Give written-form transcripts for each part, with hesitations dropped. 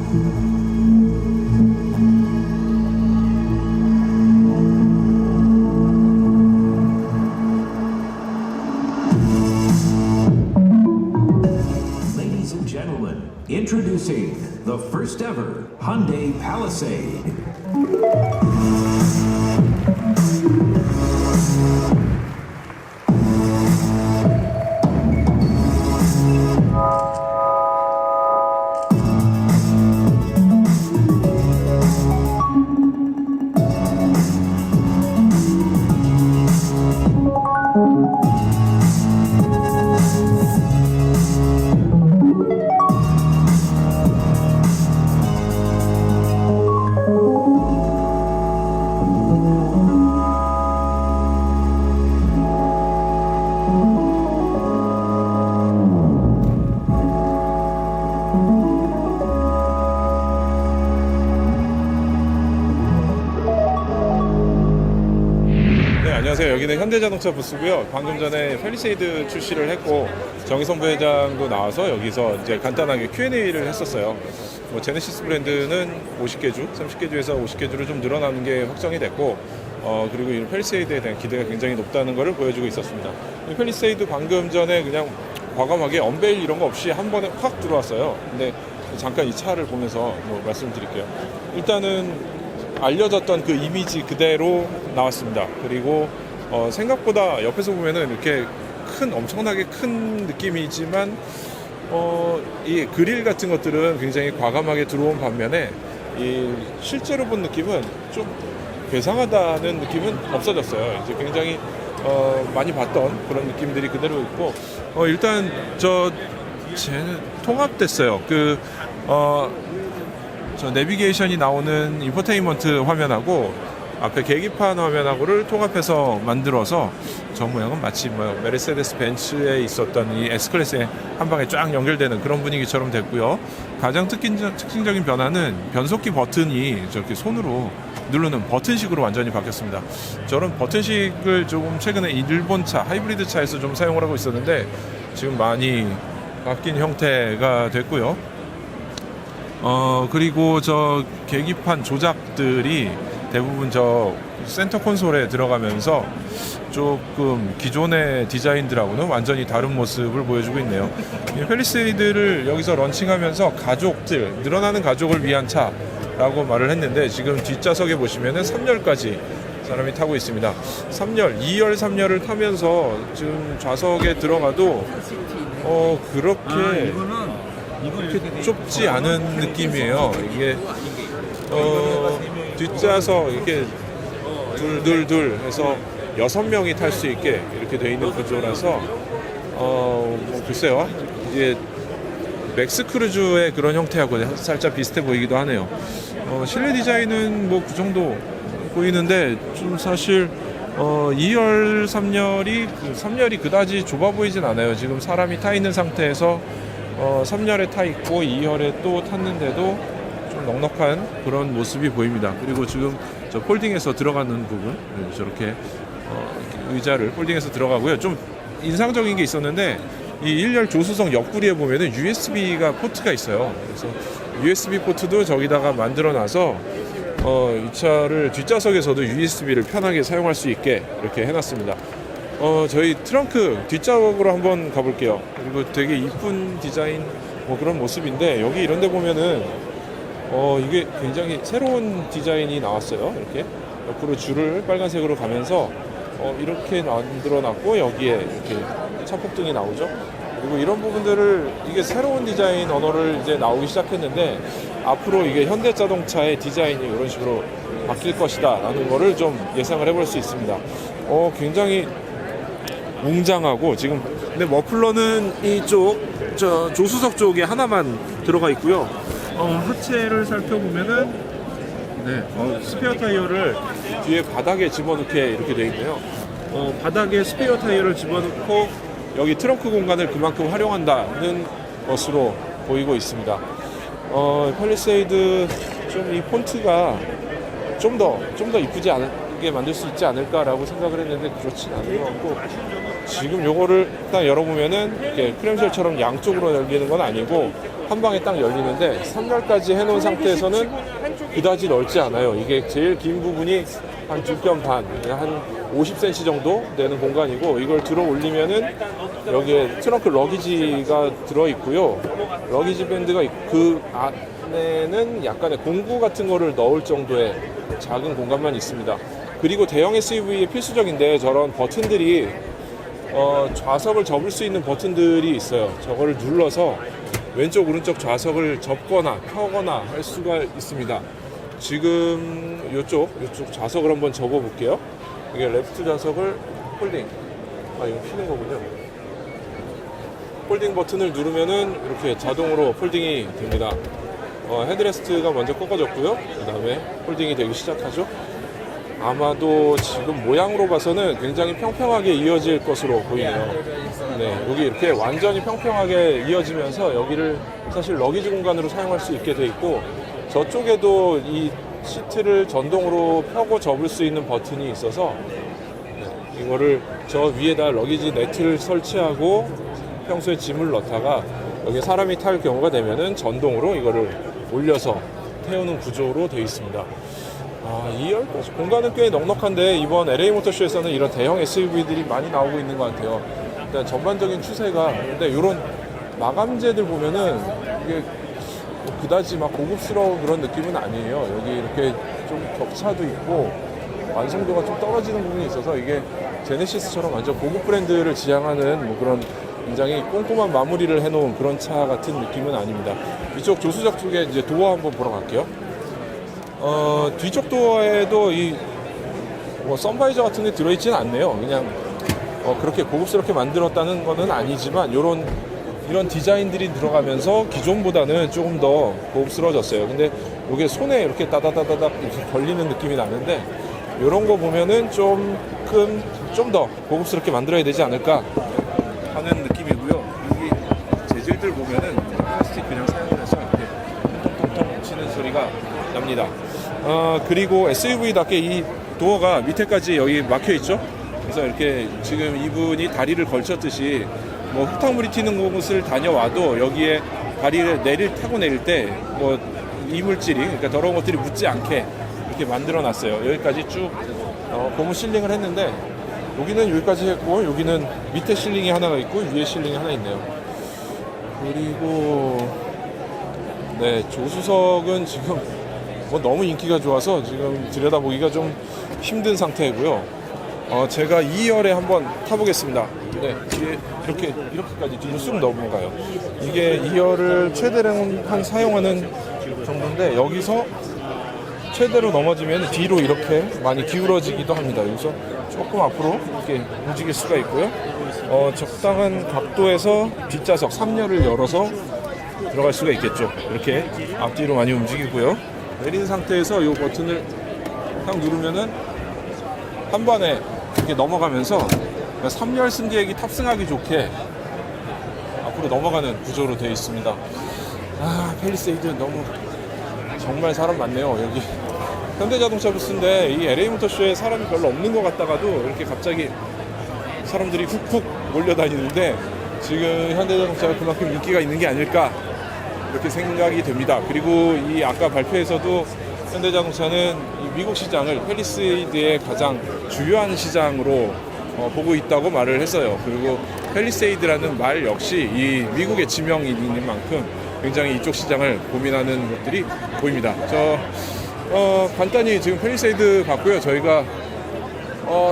Ladies and gentlemen, introducing the first ever Hyundai Palisade. 안녕하세요. 여기는 현대자동차 부스고요. 방금 전에 팰리세이드 출시를 했고 정의선 부회장도 나와서 여기서 이제 간단하게 Q&A를 했었어요. 제네시스 브랜드는 50개 주, 30개 주에서 50개 주로 좀 늘어나는 게 확정이 됐고 그리고 이 팰리세이드에 대한 기대가 굉장히 높다는 것을 보여주고 있었습니다. 이 팰리세이드 방금 전에 그냥 과감하게 언베일 이런 거 없이 한 번에 확 들어왔어요. 근데 잠깐 이 차를 보면서 말씀드릴게요. 일단은 알려졌던 그 이미지 그대로 나왔습니다. 그리고 생각보다 옆에서 보면은 이렇게 엄청나게 큰 느낌이지만 이 그릴 같은 것들은 굉장히 과감하게 들어온 반면에 이 실제로 본 느낌은 좀 괴상하다는 느낌은 없어졌어요. 이제 굉장히 많이 봤던 그런 느낌들이 그대로 있고 일단 쟤는 통합됐어요. 저 내비게이션이 나오는 인포테인먼트 화면하고 앞에 계기판 화면하고를 통합해서 만들어서 저 모양은 마치 메르세데스 벤츠에 있었던 이 S클래스에 한 방에 쫙 연결되는 그런 분위기처럼 됐고요. 가장 특징적인 변화는 변속기 버튼이 저렇게 손으로 누르는 버튼식으로 완전히 바뀌었습니다. 저런 버튼식을 조금 최근에 일본 차, 하이브리드 차에서 좀 사용을 하고 있었는데 지금 많이 바뀐 형태가 됐고요. 그리고 저 계기판 조작들이 대부분 저 센터 콘솔에 들어가면서 조금 기존의 디자인들하고는 완전히 다른 모습을 보여주고 있네요. 이 팰리세이드를 여기서 런칭하면서 늘어나는 가족을 위한 차라고 말을 했는데 지금 뒷좌석에 보시면은 3열까지 사람이 타고 있습니다. 2열, 3열을 타면서 지금 좌석에 들어가도 그렇게 좁지 않은 느낌이에요. 이게 뒷좌석 이렇게 둘 해서 6명이 탈 수 있게 이렇게 되어 있는 구조라서 글쎄요. 이제 맥스 크루즈의 그런 형태하고 살짝 비슷해 보이기도 하네요. 실내 디자인은 그 정도 보이는데 좀 사실 2열, 3열이 그다지 좁아 보이진 않아요. 지금 사람이 타 있는 상태에서 3열에 타 있고 2열에 또 탔는데도 좀 넉넉한 그런 모습이 보입니다. 그리고 지금 저 폴딩해서 들어가는 부분 저렇게 의자를 폴딩해서 들어가고요. 좀 인상적인 게 있었는데 이 1열 조수석 옆구리에 보면은 USB가 포트가 있어요. 그래서 USB 포트도 저기다가 만들어놔서 이 차를 뒷좌석에서도 USB를 편하게 사용할 수 있게 이렇게 해놨습니다. 저희 트렁크 뒷좌석으로 한번 가볼게요. 그리고 되게 이쁜 디자인 그런 모습인데 여기 이런 데 보면은 이게 굉장히 새로운 디자인이 나왔어요. 이렇게 옆으로 줄을 빨간색으로 가면서 이렇게 만들어놨고 여기에 이렇게 차폭등이 나오죠. 그리고 이런 부분들을 이게 새로운 디자인 언어를 이제 나오기 시작했는데 앞으로 이게 현대자동차의 디자인이 이런 식으로 바뀔 것이다 라는 거를 좀 예상을 해볼 수 있습니다. 굉장히 웅장하고 지금 근데 머플러는 이쪽 조수석 쪽에 하나만 들어가 있고요. 하체를 살펴보면은 스페어 타이어를 뒤에 바닥에 집어넣게 이렇게 되어 있네요. 바닥에 스페어 타이어를 집어넣고 여기 트렁크 공간을 그만큼 활용한다는 것으로 보이고 있습니다. 팰리세이드 좀 이 폰트가 좀 더 이쁘지 예쁘게 만들 수 있지 않을까라고 생각을 했는데 그렇진 않은 것 같고, 지금 요거를 딱 열어보면은 이렇게 크렘쉘처럼 양쪽으로 열리는 건 아니고 한 방에 딱 열리는데 3열까지 해놓은 상태에서는 그다지 넓지 않아요. 이게 제일 긴 부분이 한 2뼘 반, 한 50cm 정도 되는 공간이고, 이걸 들어 올리면은 여기에 트렁크 러기지가 들어 있고요. 러기지 밴드가 그 안에는 약간의 공구 같은 거를 넣을 정도의 작은 공간만 있습니다. 그리고 대형 SUV의 필수적인데 저런 버튼들이 좌석을 접을 수 있는 버튼들이 있어요. 저거를 눌러서 왼쪽 오른쪽 좌석을 접거나 펴거나 할 수가 있습니다. 지금 요쪽 좌석을 한번 접어 볼게요. 이게 레프트 좌석을 폴딩, 이거 피는 거군요. 폴딩 버튼을 누르면은 이렇게 자동으로 폴딩이 됩니다. 헤드레스트가 먼저 꺾어졌고요. 그 다음에 폴딩이 되기 시작하죠. 아마도 지금 모양으로 봐서는 굉장히 평평하게 이어질 것으로 보이네요. 네, 여기 이렇게 완전히 평평하게 이어지면서 여기를 사실 러기지 공간으로 사용할 수 있게 돼 있고, 저쪽에도 이 시트를 전동으로 펴고 접을 수 있는 버튼이 있어서 이거를 저 위에다 러기지 네트를 설치하고 평소에 짐을 넣다가 여기 사람이 탈 경우가 되면은 전동으로 이거를 올려서 태우는 구조로 되어 있습니다. 2열까지 공간은 꽤 넉넉한데 이번 LA 모터쇼에서는 이런 대형 SUV들이 많이 나오고 있는 것 같아요. 일단 전반적인 추세가, 근데 이런 마감재들 보면은 이게 그다지 막 고급스러운 그런 느낌은 아니에요. 여기 이렇게 좀 격차도 있고 완성도가 좀 떨어지는 부분이 있어서 이게 제네시스처럼 완전 고급 브랜드를 지향하는 뭐 그런 굉장히 꼼꼼한 마무리를 해놓은 그런 차 같은 느낌은 아닙니다. 이쪽 조수석 쪽에 이제 도어 한번 보러 갈게요. 뒤쪽 도어에도 선바이저 같은 게 들어있지는 않네요. 그냥 그렇게 고급스럽게 만들었다는 거는 아니지만 이런 디자인들이 들어가면서 기존보다는 조금 더 고급스러워졌어요. 근데 이게 손에 이렇게 따다다다닥 이렇게 걸리는 느낌이 나는데, 이런 거 보면은 좀 더 고급스럽게 만들어야 되지 않을까 하는 느낌이고요. 여기 재질들 보면은 플라스틱 그냥 사용을 해서 이렇게 통통통 치는 소리가 납니다. 그리고 SUV답게 이 도어가 밑에까지 여기 막혀 있죠. 그래서 이렇게 지금 이분이 다리를 걸쳤듯이 뭐 흙탕물이 튀는 곳을 다녀와도 여기에 다리를 타고 내릴 때 뭐 이물질이, 그러니까 더러운 것들이 묻지 않게 이렇게 만들어 놨어요. 여기까지 쭉 고무 실링을 했는데, 여기는 여기까지 했고 여기는 밑에 실링이 하나가 있고 위에 실링이 하나 있네요. 그리고 네, 조수석은 지금 뭐 너무 인기가 좋아서 지금 들여다보기가 좀 힘든 상태이고요. 제가 2열에 한번 타보겠습니다. 네, 이렇게까지 뒤로 쑥 넘어가요. 이게 2열을 최대로 한 사용하는 정도인데, 여기서 최대로 넘어지면 뒤로 이렇게 많이 기울어지기도 합니다. 여기서 조금 앞으로 이렇게 움직일 수가 있고요. 적당한 각도에서 뒷좌석 3열을 열어서 들어갈 수가 있겠죠. 이렇게 앞뒤로 많이 움직이고요. 내린 상태에서 이 버튼을 딱 누르면은 한 번에 이렇게 넘어가면서 3열 승객이 탑승하기 좋게 앞으로 넘어가는 구조로 되어 있습니다. 팰리세이드 너무 정말 사람 많네요. 여기 현대자동차 부스인데 이 LA 모터쇼에 사람이 별로 없는 것 같다가도 이렇게 갑자기 사람들이 훅훅 몰려다니는데, 지금 현대자동차가 그만큼 인기가 있는 게 아닐까 이렇게 생각이 됩니다. 그리고 이 아까 발표에서도 현대자동차는 이 미국 시장을 팰리세이드의 가장 주요한 시장으로 보고 있다고 말을 했어요. 그리고 팰리세이드라는 말 역시 이 미국의 지명이 있는 만큼 굉장히 이쪽 시장을 고민하는 것들이 보입니다. 간단히 지금 팰리세이드 봤고요. 저희가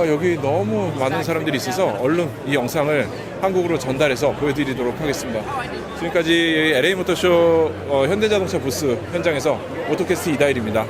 여기 너무 많은 사람들이 있어서 얼른 이 영상을 한국으로 전달해서 보여드리도록 하겠습니다. 지금까지 LA 모터쇼 현대자동차 부스 현장에서 오토캐스트 이다일입니다.